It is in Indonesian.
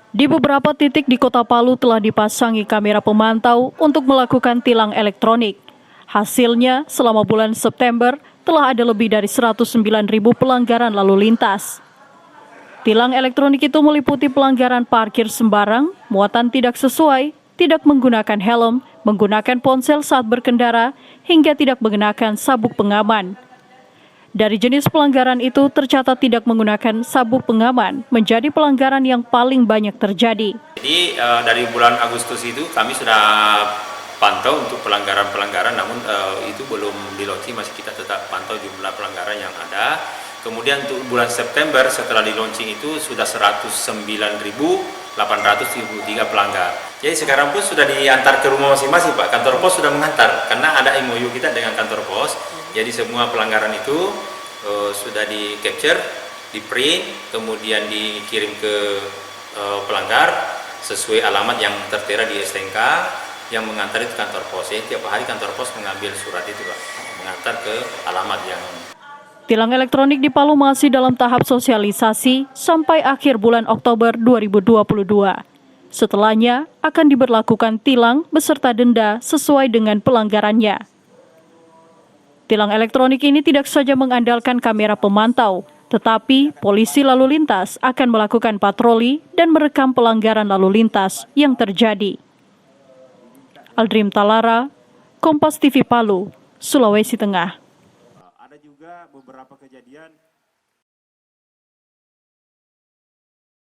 Di beberapa titik di Kota Palu telah dipasangi kamera pemantau untuk melakukan tilang elektronik. Hasilnya, selama bulan September telah ada lebih dari 109.000 pelanggaran lalu lintas. Tilang elektronik itu meliputi pelanggaran parkir sembarang, muatan tidak sesuai, tidak menggunakan helm, menggunakan ponsel saat berkendara, hingga tidak mengenakan sabuk pengaman. Dari jenis pelanggaran itu tercatat tidak menggunakan sabuk pengaman menjadi pelanggaran yang paling banyak terjadi. Jadi dari bulan Agustus itu kami sudah pantau untuk pelanggaran-pelanggaran, namun itu belum di-launching, masih kita tetap pantau jumlah pelanggaran yang ada. Kemudian untuk bulan September setelah di-launching itu sudah 109.833 pelanggar. Jadi sekarang pun sudah diantar ke rumah masing-masing, Pak. Kantor pos sudah mengantar karena ada MOU kita dengan kantor pos. Jadi semua pelanggaran itu sudah di-capture, di-print, kemudian dikirim ke pelanggar sesuai alamat yang tertera di STNK yang mengantar itu kantor pos. Jadi tiap hari kantor pos mengambil surat itu, Pak, mengantar ke alamat yang. Tilang elektronik di Palu masih dalam tahap sosialisasi sampai akhir bulan Oktober 2022. Setelahnya akan diberlakukan tilang beserta denda sesuai dengan pelanggarannya. Tilang elektronik ini tidak saja mengandalkan kamera pemantau, tetapi polisi lalu lintas akan melakukan patroli dan merekam pelanggaran lalu lintas yang terjadi. Aldrim Talara, Kompas TV Palu, Sulawesi Tengah. Ada juga beberapa kejadian